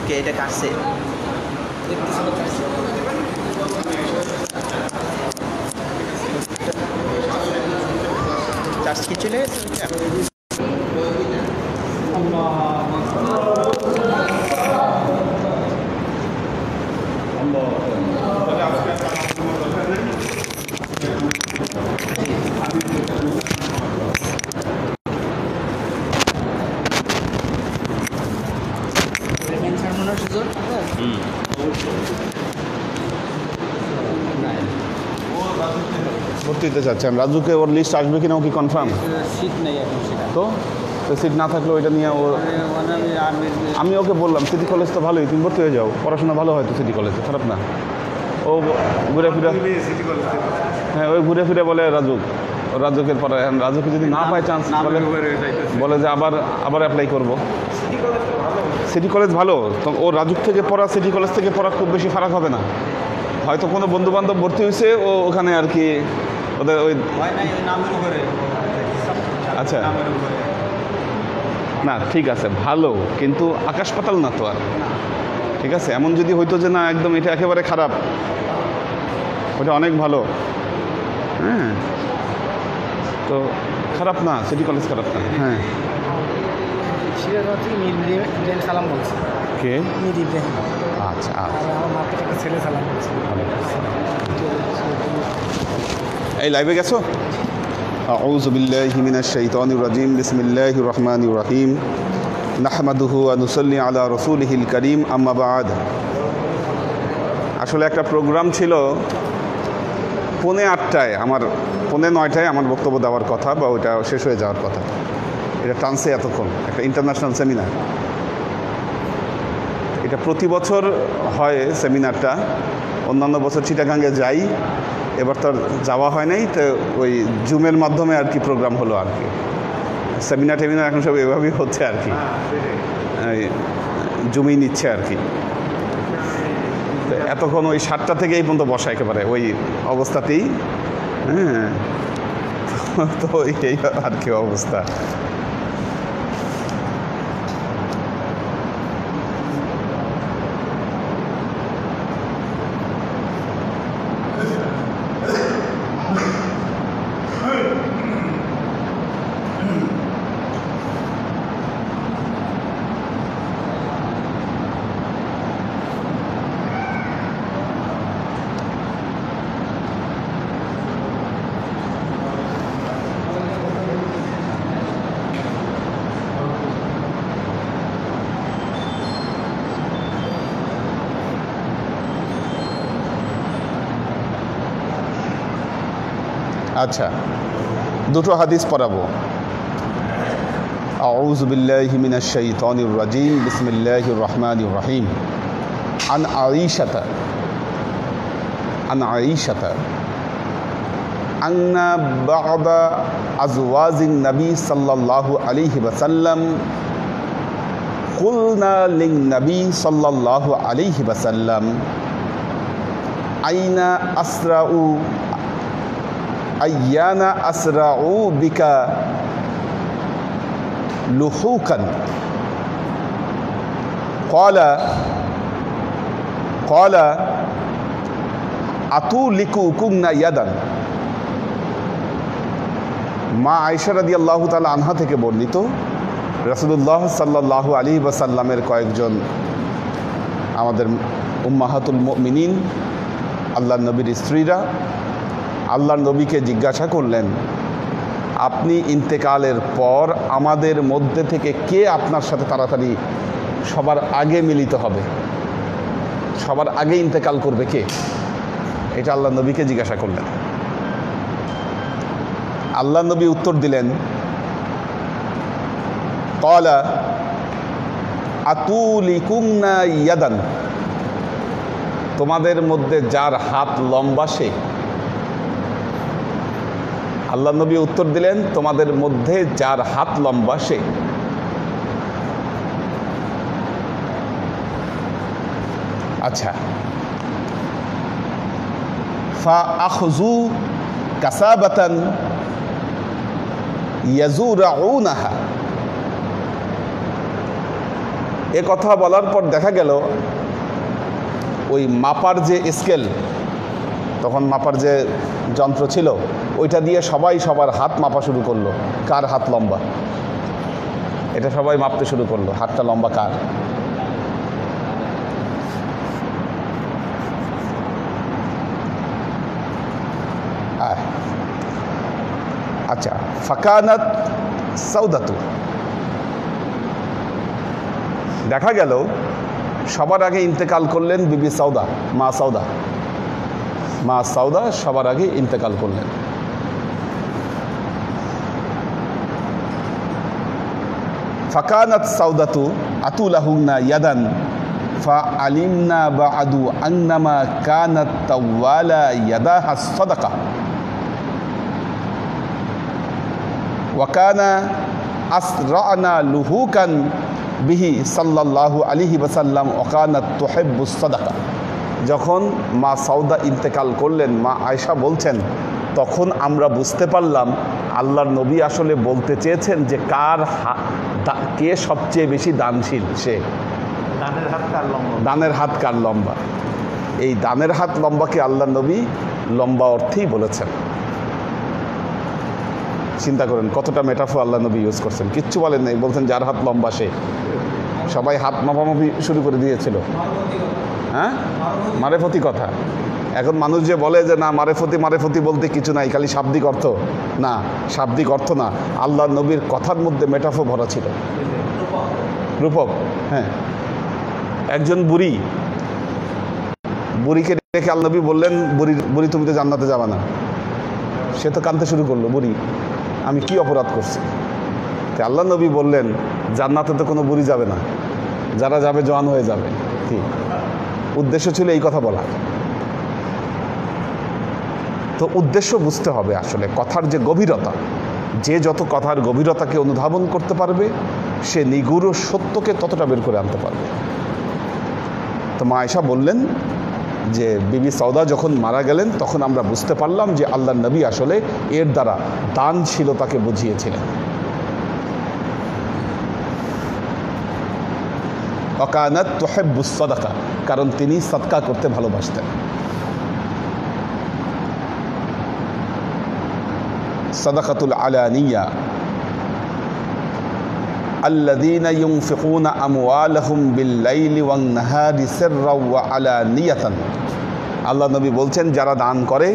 কে এটা কাটছে? চার্জ কি চলে গেছে? ভর্তি হতে চাচ্ছেন রাজুকে, ওর লিস্ট আসবে কিনা ও কি কনফার্ম? সিট নেই এখন সেটা। তো সিট না থাকলে ওইটা নিয়ে ও, আমি ওকে বললাম সিটি কলেজ তো ভালোই, তুমি ভর্তি হয়ে যাও, পড়াশোনা ভালো হয় তো সিটি কলেজে, খারাপ না। ও ঘুরে ফিরে, হ্যাঁ ওই ঘুরে ফিরে বলে রাজুকের পরে রাজুকে যদি না পায় চান্স বলে যে আবার অ্যাপ্লাই করবো। সিটি কলেজ ভালো তো, ও রাজুক থেকে পড়া সিটি কলেজ থেকে পড়া খুব বেশি ফারাক হবে না। হয়তো কোনো বন্ধু বান্ধব ভর্তি হয়েছে ও ওখানে আর কি ওদের ওই আচ্ছা না ঠিক আছে ভালো, কিন্তু আকাশ পাতাল না তো আর, ঠিক আছে। এমন যদি হইতো যে না একদম এটা একেবারে খারাপ, ওটা অনেক ভালো, হ্যাঁ তো খারাপ না, সিটি কলেজ খারাপ না। হ্যাঁ সালাম বলছি। কে? আচ্ছা আমার মাকে একটা ছেলে সালাম বলছে। এই লাইভে গেছো? আউযু বিল্লাহি মিনাশ শাইতানির রাজিম, বিসমিল্লাহির রহমানির রহিম, নাহমাদুহু ওয়া নুসাল্লি আলা রাসূলিহিল কারীম, আম্মা বা'দ। আসলে একটা প্রোগ্রাম ছিল 8:45, আমার 9:30 আমার বক্তব্য দেওয়ার কথা বা ওইটা শেষ হয়ে যাওয়ার কথা। এটা টানছে এতক্ষণ, একটা ইন্টারন্যাশনাল সেমিনার। এটা প্রতি বছর হয় সেমিনারটা, অন্যান্য বছর চিটাগাঙ্গে যাই, এবার তো যাওয়া হয় নাই, তো ওই জুমের মাধ্যমে আর কি প্রোগ্রাম হলো আর কি। সেমিনার এখন সব এভাবেই হচ্ছে আর কি, জুমেই নিচ্ছে আর কি। এতক্ষণ ওই 7টা থেকে এই পর্যন্ত বসা একেবারে ওই অবস্থাতেই, হ্যাঁ তো এই আর কি অবস্থা। আচ্ছা দুটো হাদিস পড়াবো। আউযু বিল্লাহি মিনাশ শাইতানির রাজিম, বিসমিল্লাহির রহমানির রহিম। আন আয়েশাতা আন্না বা'দা আজওয়াজিন নবী সাল্লাল্লাহু আলাইহি ওয়াসাল্লাম কুলনা লিন নবী সাল্লাল্লাহু আলাইহি ওয়াসাল্লাম আইয়ানা আসরাউ বিকা লুহুকান ক্বালা আতুলিকুকুন্না ইয়াদান। মা আয়েশা রাদিয়াল্লাহু তাআলা আনহা থেকে বর্ণিত, রাসূলুল্লাহ সাল্লাল্লাহু আলাইহি ওয়াসাল্লামের কয়েকজন আমাদের উম্মাহাতুল মুমিনিন, আল্লাহর নবীর স্ত্রীরা আল্লাহর নবীকে জিজ্ঞাসা করলেন, আপনি ইন্তেকালের পর আমাদের মধ্যে থেকে কে আপনার সাথে তাড়াতাড়ি সবার আগে মিলিত হবে, সবার আগে ইন্তেকাল করবে কে? এটা আল্লাহর নবীকে জিজ্ঞাসা করলেন। আল্লাহর নবী উত্তর দিলেন, ক্বালা আতুলিকুন্না ইয়াদান, তোমাদের মধ্যে যার হাত লম্বা সে। আল্লাহর নবী উত্তর দিলেন, তোমাদের মধ্যে যার হাত লম্বা সে। আচ্ছা ফা আখযু কাসাবাতান ইয়াজুরাউনাহা। এ কথা বলার পর দেখা গেল ওই মাপার যে স্কেল, তখন মাপার যে যন্ত্র ছিল, ওইটা দিয়ে সবাই সবার হাত মাপা শুরু করলো, কার হাত লম্বা। এটা সবাই মাপতে শুরু করলো, হাতটা লম্বা কার। আচ্ছা, ফাকানাত সাউদাতু, দেখা গেল সবার আগে ইন্তেকাল করলেন বিবি সাউদা, মা সাউদা। মা সাউদা সবার আগে ইন্তেকাল করলেন। ফাকানাত সাউদাতু আতুলাহুন্না ইয়াদান ফা আলিমনা বাআদু আন্নামা কানাত তাওয়ালা ইয়াদাহা সাদাকা ওয়া কানা আসরানা লুহুকান বিহি সাল্লাল্লাহু আলাইহি ওয়াসাল্লাম ওয়া কানাত তুহিব্বুস সাদাকা। যখন মা সাউদা ইন্তেকাল করলেন, মা আয়েশা বলছেন, তখন আমরা বুঝতে পারলাম আল্লাহর নবী আসলে বলতে চেয়েছেন যে কে সবচেয়ে বেশি দানশীল, সে দানের হাত কার লম্বা। এই দানের হাত লম্বাকে আল্লাহর নবী লম্বা অর্থেই বলেছেন। চিন্তা করেন কতটা মেটাফোর আল্লাহ নবী ইউজ করছেন, কিচ্ছু বলেন নাই, বলছেন যার হাত লম্বা সে। সবাই হাত মাপামাপি শুরু করে দিয়েছিল। হ্যাঁ, মারেফতি কথা। এখন মানুষ যে বলে যে না মারেফতি বলতে কিছু নাই, খালি শাব্দিক অর্থ, না, শাব্দিক অর্থ না, আল্লাহ নবীর কথার মধ্যে মেটাফোর ভরা ছিল, রূপক। হ্যাঁ, একজন বুড়িকে দেখে আল্লাহ নবী বললেন, বুড়ি তুমি তো জান্নাতে যাবে না। সে তো কাঁদতে শুরু করলো, বুড়ি আমি কি অপরাধ করছি। আল্লাহ নবী বললেন জান্নাতে তো কোনো বুড়ি যাবে না, যারা যাবে জওয়ান হয়ে যাবে। কি উদ্দেশ্য ছিল এই কথা বলা। তো উদ্দেশ্য বুঝতে হবে আসলে কথার যে গভীরতা, যে যত কথার গভীরতাকে অনুধাবন করতে পারবে সে নিগুড় সত্যকে ততটা বের করে আনতে পারবে। তো মা আয়েশা বললেন যে বিবি সাউদা যখন মারা গেলেন তখন আমরা বুঝতে পারলাম যে আল্লাহর নবী আসলে এর দ্বারা দানশীলতাকে বুঝিয়েছিলেন। ওয়াকানাত তুহিব্বুস সাদাকা, কারণ তিনি সাদকা করতে ভালোবাসতেন। সাদাকাতুল আলানিয়া আল্লাযীনা ইউনফিকুনা আমওয়ালাহুম বিল-লাইলি ওয়ান-নাহারি সিররাও ওয়া আলানিয়াতান। আল্লাহ নবী বলছেন যারা দান করে,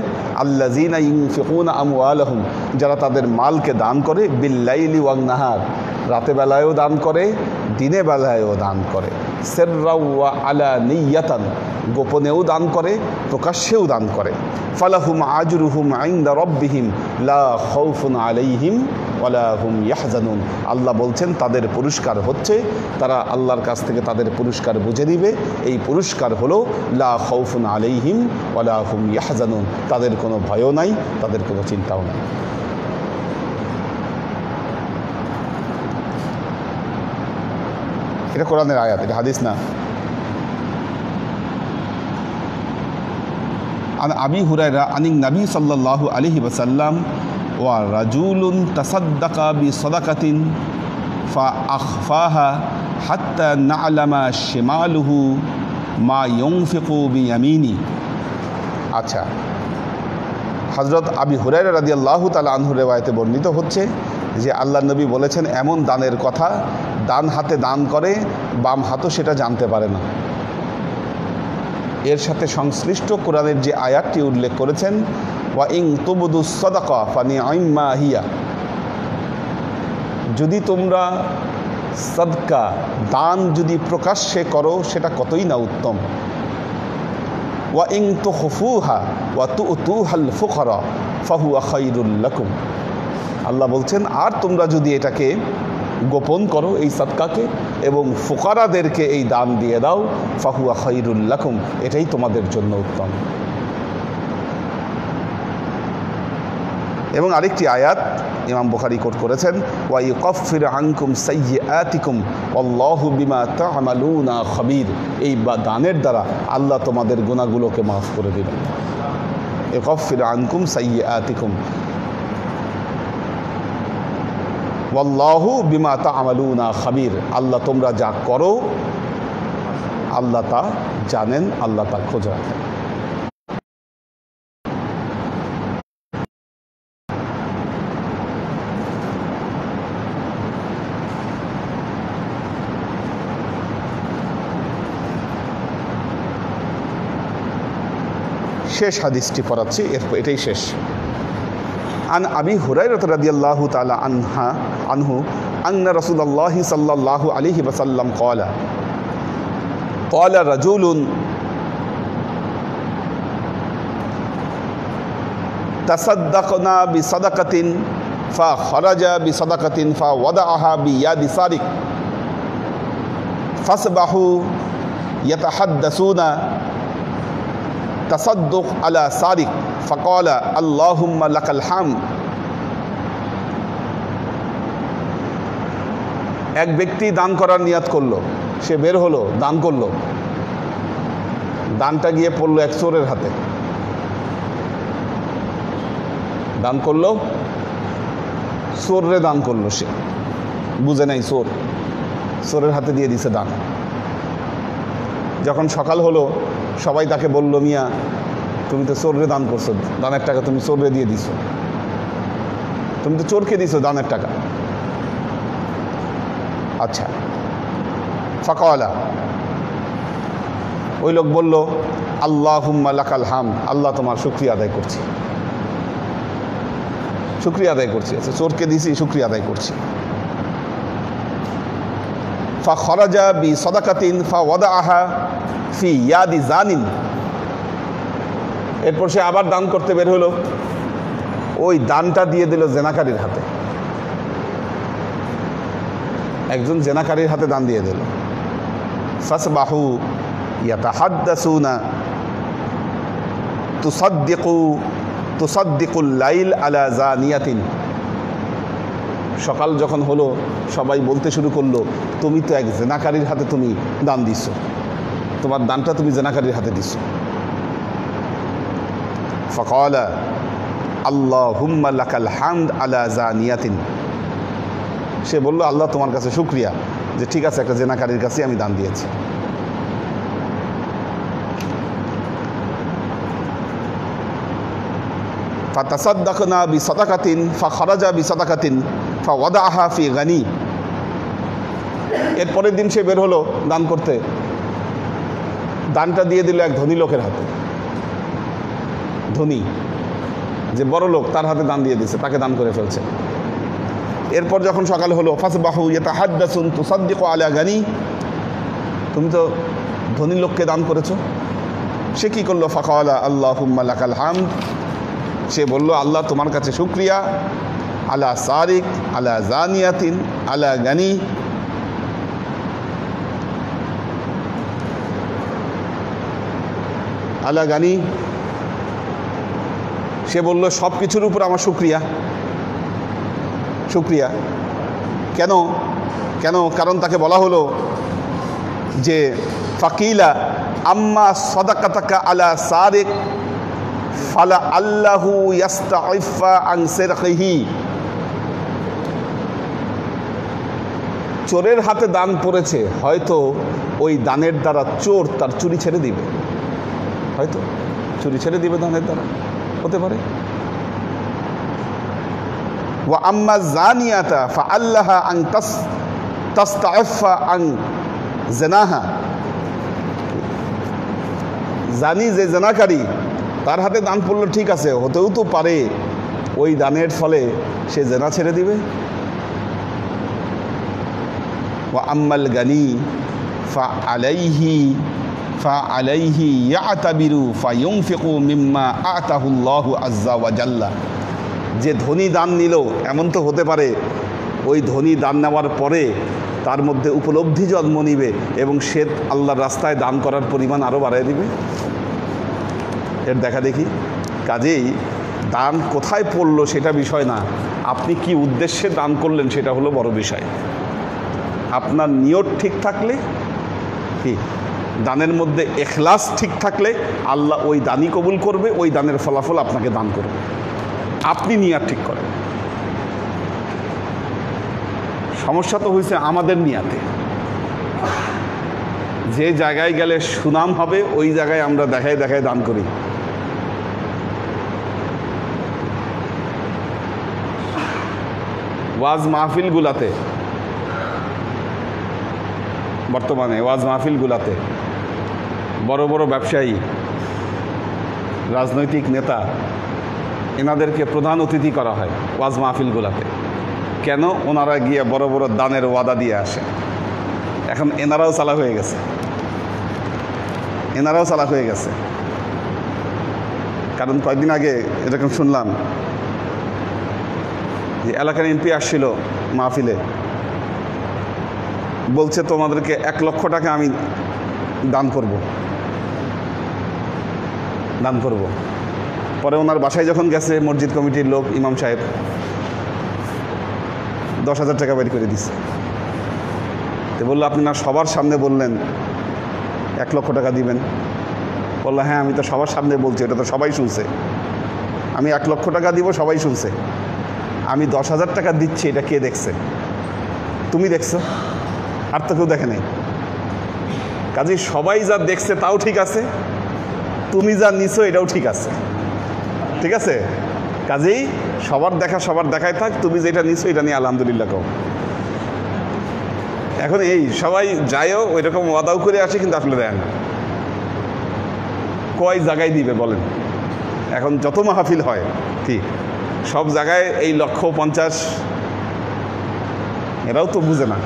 আল্লাযীনা ইউনফিকুনা আমওয়ালাহুম, যারা তাদের মালকে দান করে, বিল-লাইলি ওয়ান-নাহার, রাতে বেলায়ও দান করে, দিনে বেলায়ও দান করে, সিররাও ওয়া আলানিয়াতান, গোপনেও দান করে, প্রকাশ্যেও দান করে, ফালাহুম আজরুহুম ইনদা রাব্বিহিম লা খাউফুন আলাইহিম ওয়ালা হুম ইয়াহজানুন। আল্লাহ বলছেন তাদের পুরস্কার হচ্ছে, তারা আল্লাহর কাছ থেকে তাদের পুরস্কার বুঝে নিবে। এই পুরস্কার হলো লা খাউফুন আলাইহিম ওয়ালা হুম ইয়াহজানুন, তাদের কোনো ভয়ও নাই, তাদের কোনো চিন্তাও নাই। এটা কোরআনের আয়াত, এটা হাদিস না। আন আবি হুরায়রা আনিন নবী সাল্লাল্লাহু আলাইহি ওয়াসাল্লাম ওয়া রাজুলুন তাসাদ্দাকা বিসাদাকাতিন ফাআখফাহা হাত্তা না'লামা শিমালুহু মা ইউনফিকু বিয়ামিনি। আচ্ছা, হযরত আবি হুরায়রা রাদিয়াল্লাহু তাআলা আনহু রিওয়ায়াতে বর্ণিত হচ্ছে যে আল্লাহর নবী বলেছেন এমন দানের কথা, ডান হাতে দান করে, বাম হাতও সেটা জানতে পারে না। এর সাথে সংশ্লিষ্ট কোরআনের যে আয়াতটি উল্লেখ করেছেন, ওয়া ইন তুবদুস সাদাকা ফানি'ম্মা হিয়া, যদি তোমরা সাদকা দান যদি প্রকাশ্যে করো সেটা কতই না উত্তম। ওয়া ইন তুখফুহা ওয়া তু'তুহাল ফুকারা ফাহুয়া খায়রুল লাকুম। আল্লাহ বলছেন আর তোমরা যদি এটাকে গোপন করো, এই সাদকাকে, এবং ফুকারাদেরকে এই দান দিয়ে দাও, ফাহুয়া খায়রুল লাকুম, এটাই তোমাদের জন্য উত্তম। এবং আরেকটি আয়াত ইমাম বুখারী কোট করেছেন, ওয়া ইউকাফির আনকুম সাইয়্যাতিকুম আল্লাহু বিমা তা'মালুনা খাবীর, এই দানের দ্বারা আল্লাহ তোমাদের গুনাহগুলোকে মাফ করে দিবেন। ইউকাফির আনকুম সাইয়্যাতিকুম ওয়াল্লাহু বিমা তা'মালুনা খাবীর। আল্লাহ তোমরা যা করো আল্লাহ তা জানেন, আল্লাহ তা খোঁজ রাখেন। শেষ হাদিসটি পড়াচ্ছি, এটাই শেষ। আন আবি হুরায়রা রাদিয়াল্লাহু তাআলা আনহু আন্না রাসূলুল্লাহি সাল্লাল্লাহু আলাইহি ওয়াসাল্লাম ক্বালা রাজুলুন তাসাদ্দাকনা বিসাদাকাতিন ফাখারাজা বিসাদাকাতিন ফাওয়াদাআহা বিয়াদি সারিক ফাসবাহু ইয়াতাহাদ্দাসুনা তাসাদ্দুক আলা সারিক ফাকালা আল্লাহুম্মা লাকাল হামদ। এক ব্যক্তি দান করার নিয়াত করলো, সে বের হলো, দান করলো, দানটা গিয়ে পড়লো এক চোরের হাতে। দান করলো, চোররে দান করলো, সে বুঝে নাই চোরের হাতে দিয়ে দিছে দান। যখন সকাল হলো সবাই তাকে বলল, মিয়া তুমি তো চোররে দান করছো, দানের টাকা তুমি চোররে দিয়ে দিছো, তুমি তো চোরকে দিছো দানের টাকা। আচ্ছা, ফাকালা, ওই লোক বলল, আল্লাহুম্মা লাকাল হামদ, আল্লাহ তোমার শুকরিয়া আদায় করছি, শুকরিয়া আদায় করছি। আচ্ছা, চোরকে দিছি, শুকরিয়া আদায় করছি। ফাখারাজা বিসাদাকাতিন ফাওয়াদাআহা ফি ইয়াদি জানিন। এরপর সে আবার দান করতে বের হলো, ওই দানটা দিয়ে দিল জেনাকারীর হাতে, একজন জেনাকারীর হাতে দান দিয়ে দিল। ফাসবাহু ইয়াতাহাদ্দাসুনা তুসাদ্দিকুল লাইল আলা জানিয়াতিন। সকাল যখন হলো সবাই বলতে শুরু করলো, তুমি তো এক জেনাকারীর হাতে তুমি দান দিছ, তোমার দানটা তুমি জেনাকারীর হাতে দিছ। ফাকালা আল্লাহুম্মা লাকাল হামদ আলা জানিয়াতিন। সে বলল, আল্লাহ তোমার কাছে শুকরিয়া যে ঠিক আছে, একটা জেনাকারীর কাছে আমি দান দিয়েছি। ফাতাসাদ্দাকনা বিসাদাকাতিন ফাখারাজা বিসাদাকাতিন ফাওয়াদাআহা ফি গানি। এর পরের দিন সে বের হলো দান করতে, দানটা দিয়ে দিল এক ধনী লোকের হাতে। ধনী যে বড় লোক, তার হাতে দান দিয়ে দিচ্ছে, তাকে দান করে ফেলছে। এরপর যখন সকাল হলো, ফাসবাহু ইয়াতাহাদ্দাসুন তুসাদ্দিকু আলা গানি, তুমি তো ধনী লোককে দান করেছো। সে কি করলো? ফাকালা আল্লাহুম্মা লাকাল হামদ। সে বলল, আল্লাহ তোমার কাছে শুকরিয়া, আলা সারিক আলা জানিয়াতিন আলা গানি। আলা গানি, সে বলল সব কিছুর উপর আমার শুকরিয়া, শুকরিয়া। কেন কেন কারণ তাকে বলা হলো যে ফাকিলা আম্মা সাদাকাতাকা আলা সারিক ফালা আল্লাহু ইয়াস্তাইফা আন সিরকিহি। চোরের হাতে দান পড়েছে, হয়তো ওই দানের দ্বারা চোর তার চুরি ছেড়ে দিবে, হয়তো চুরি ছেড়ে দিবে দানের দ্বারা, হতে পারে। ওয়া আম্মা জানিয়াতা ফাআল্লাহা আন তাস্তাইফা আন জিনাহা। জানি যে জেনাকারী, তার হাতে দান পড়লো, ঠিক আছে, হতেও তো পারে ওই দানের ফলে সে জেনা ছেড়ে দিবে। ওয়া আম্মাল গানি ফাআলাইহি ইয়াতাবিরু ফায়ুনফিকু মিম্মা আতাহুল্লাহু আযজা ওয়া জাল্লা। যে ধনী দান নিল, এমন তো হতে পারে ওই ধনী দান নেওয়ার পরে তার মধ্যে উপলব্ধি জন্ম নিবে এবং সে আল্লাহর রাস্তায় দান করার পরিমাণ আরও বাড়ায় দিবে। এর দেখা দেখি। কাজেই দান কোথায় পড়লো সেটা বিষয় না, আপনি কি উদ্দেশ্যে দান করলেন সেটা হলো বড় বিষয়। আপনার নিয়ত ঠিক থাকলে কি দানের মধ্যে ইখলাস ঠিক থাকলে আল্লাহ ওই দানই কবুল করবে, ওই দানের ফলাফল আপনাকে দান করবে। আপনি নিয়াত ঠিক করেন। সমস্যা তো হয়েছে আমাদের নিয়াতে। যে জায়গায় গেলে সুনাম হবে ওই জায়গায় আমরা দেখায় দেখায় দান করি। ওয়াজ মাহফিলগুলাতে, বর্তমানে ওয়াজ মাহফিলগুলাতে বড় বড় ব্যবসায়ী, রাজনৈতিক নেতা, এনাদেরকে প্রধান অতিথি করা হয় ওয়াজ মাহফিলগুলাতে। কেন? ওনারা গিয়ে বড় বড় দানের ওয়াদা দিয়ে আসে। এখন এনারাও চালাক হয়ে গেছে, এনারাও চালাক হয়ে গেছে। কারণ কয়েকদিন আগে এরকম শুনলাম যে এলাকার এমপি আসছিল মাহফিলে, বলছে তোমাদেরকে 1 লক্ষ টাকা আমি দান করব। পরে ওনার বাসায় যখন গেছে মসজিদ কমিটির লোক, ইমাম সাহেব 10,000 টাকা বের করে দিচ্ছে। তো বললো, আপনি না সবার সামনে বললেন 1 লক্ষ টাকা দিবেন? বললো, হ্যাঁ আমি তো সবার সামনে বলছি, এটা তো সবাই শুনছে। আমি 1 লক্ষ টাকা দিব, সবাই শুনছে। আমি 10,000 টাকা দিচ্ছি, এটা কে দেখছে? তুমি দেখছো, আর তো কেউ দেখে নেই। কাজেই সবাই যা দেখছে তাও ঠিক আছে, তুমি যা নিছো এটাও ঠিক আছে, ঠিক আছে? কাজেই সবার দেখা সবার দেখায় থাক, তুমি যেটা নিছো এটা নিয়ে আলহামদুলিল্লাহ কও। এখন এই সবাই যায়ও ওই রকম ওয়াদাও করে আসে, কিন্তু আসলে দেয় না। কয় জায়গায় দিবে বলেন? এখন যত মাহফিল হয় কি সব জায়গায় এই 1,50,000 এরাও তো বুঝে না।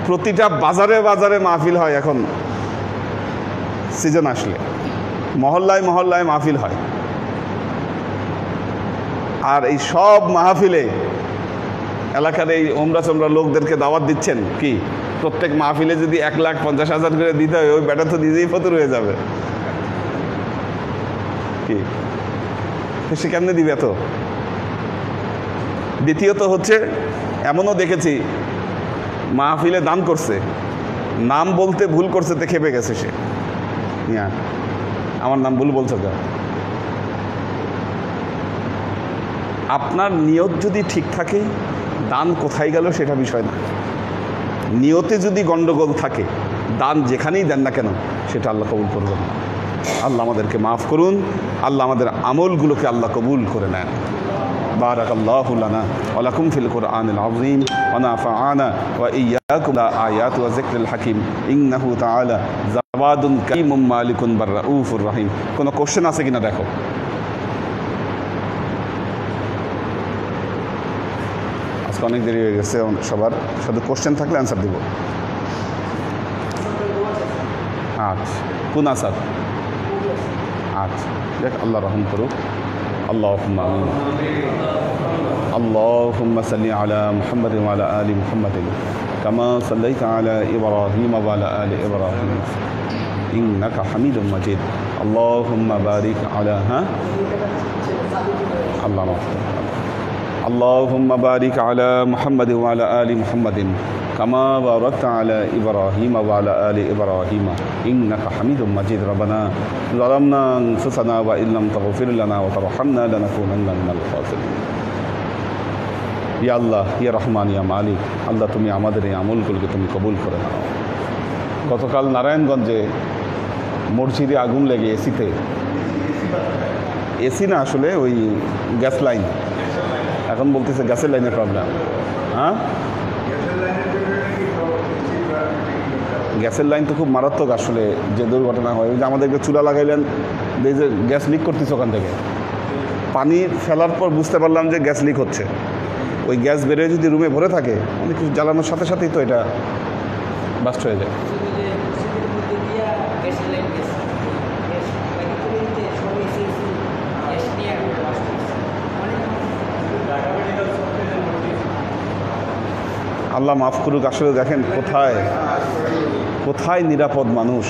প্রতিটা বাজারে বাজারে মাহফিল হয় এখন, সিজন আসলে মহল্লায় মহল্লায় মাহফিল হয়। আর এই সব মাহফিলে এলাকার এই ওমরা চমরা লোকদেরকে দাওয়াত দিচ্ছেন কি? প্রত্যেক মাহফিলে যদি 1,50,000 করে দিতে হয়, ওই ব্যাটা তো নিজেই ফতুর হয়ে যাবে। কি সে কেমনে দিবে এত? দ্বিতীয়ত হচ্ছে, এমনও দেখেছি মাহফিলে দান করছে, নাম বলতে ভুল করছে, তে খেপে গেছে সে। আমার নাম ভুল বলছো কেন? আপনার নিয়ত যদি ঠিক থাকে, দান কোথায় গেল সেটা বিষয় না। নিয়তে যদি গন্ডগোল থাকে, দান যেখানেই দেন না কেন সেটা আল্লাহ কবুল করবেন না। আল্লাহ আমাদেরকে মাফ করুন, আল্লাহ আমাদের আমলগুলোকে আল্লাহ কবুল করে নেন। বারাকাল্লাহু লানা ওয়া লাকুম ফিল কুরআনিল আযীম ওয়া নাফা'ানা ওয়া ইয়্যাকুম আয়াত ওয়া যিকরিল হাকীম ইন্নাহু তাআলা জাওয়াদুন কারীমুম মালিকুন বাররাউফুর রহিম। কোনো কোশ্চেন আছে কিনা দেখো। আজকে অনেক দেরি হয়ে গেছে সবার, শুধু কোশ্চেন থাকলে অ্যান্সার দিব। আচ্ছা, কোন আসাদ? আচ্ছা, দেখ আল্লাহ রহম করুক। আল্লাহুম্মা আমিন। আল্লাহুম্মা সাল্লি আলা মুহাম্মাদিন ওয়া আলা আলি মুহাম্মাদিন কামা সাল্লাইতা আলা ইব্রাহিম ওয়া আলা আলি ইব্রাহিম ইন্নাকা হামিদুম মাজিদ। আল্লাহুম্মা বারিক আলা আল্লাহুম্মা বারিক আলা মুহাম্মাদিন ওয়া আলা আলি মুহাম্মাদিন কামা বারাকতা আলা ইব্রাহিম ওয়া আলা আলি ইব্রাহিম ইন্নাকা হামিদুম মাজিদ। রব্বানা যালামনা আনফুসানা ওয়া ইল্লাম তাগফির লানা ওয়া তারহামনা লানাকুনান্না মিনাল খাসিরিন। ইয়া আল্লাহ, ইয়া রহমান, ইয়া মালিক, আল্লাহ তুমি আমাদের এই আমলগুলোকে তুমি কবুল করে নাও। গতকাল নারায়ণগঞ্জে মসজিদে আগুন লেগে এসিতে, এসি না আসলে ওই গ্যাস লাইন, এখন বলতেছে গ্যাসের লাইনের প্রবলেম। হ্যাঁ, গ্যাসের লাইন তো খুব মারাত্মক আসলে, যে দুর্ঘটনা হয়। ওই যে আমাদেরকে চুলা লাগাইলেন, এই যে গ্যাস লিক করতেছে ওখান থেকে, পানি ফেলার পর বুঝতে পারলাম যে গ্যাস লিক হচ্ছে। ওই গ্যাস বেরোয় যদি রুমে ভরে থাকে, অনেক কিছু জ্বালানোর সাথে সাথেই তো এটা বাস্ট হয়ে যায়। আল্লাহ মাফ করুক। আসলে দেখেন কোথায় কোথায় নিরাপদ মানুষ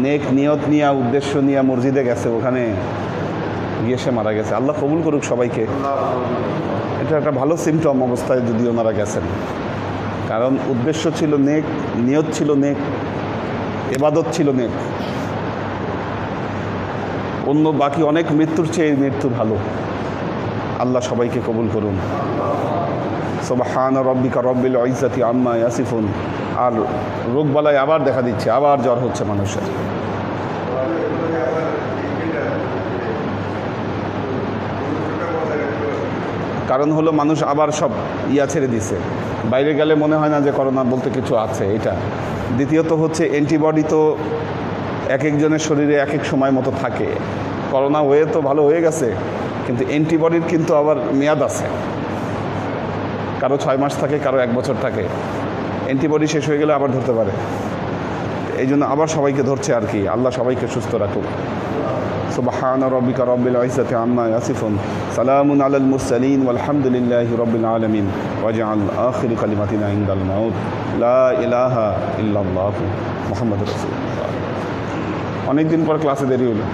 নেক নিয়ত নিয়ে, উদ্দেশ্য নিয়ে মসজিদে গেছে, ওখানে গিয়ে সে মারা গেছে। আল্লাহ কবুল করুক সবাইকে। এটা একটা ভালো সিমটম অবস্থায় যদি ওনারা গেছেন। কারণ উদ্দেশ্য ছিল নেক, নিয়ত ছিল নেক, ইবাদত ছিল নেক। অন্য বাকি অনেক মৃত্যুর চেয়ে এই মৃত্যু ভালো। আল্লাহ সবাইকে কবুল করুন। সুবহান রব্বিকা রব্বিল ইজ্জাতি আম্মা ইয়াসিফুন। আর রোগবালাই আবার দেখা দিচ্ছে, আবার জ্বর হচ্ছে মানুষের। কারণ হলো মানুষ আবার সব ছেড়ে দিছে। বাইরে গেলে মনে হয় না যে করোনা বলতে কিছু আছে, এটা। দ্বিতীয়ত হচ্ছে অ্যান্টিবডি তো এক একজনের শরীরে এক এক সময় মতো থাকে। করোনা হয়ে তো ভালো হয়ে গেছে, কিন্তু অ্যান্টিবডির কিন্তু আবার মেয়াদ আছে। কারো 6 মাস থাকে, কারো 1 বছর থাকে। অ্যান্টিবডি শেষ হয়ে গেলে আবার ধরতে পারে। এই জন্য আবার সবাইকে ধরছে আর কি। আল্লাহ সবাইকে সুস্থ রাখুক। সুবহান রব্বিকা রব্বিল ইজ্জাতি আম্মা ইয়াসিফুন, সালামুন আলাল মুরসালিন, ওয়ালহামদুলিল্লাহি রাব্বিল আলামিন। ওয়াজআল আখির কালিমাতিনা ইনদাল মাউত লা ইলাহা ইল্লাল্লাহু মুহাম্মাদুর রাসূলুল্লাহ। অনেকদিন পর ক্লাসে দেরি হলো।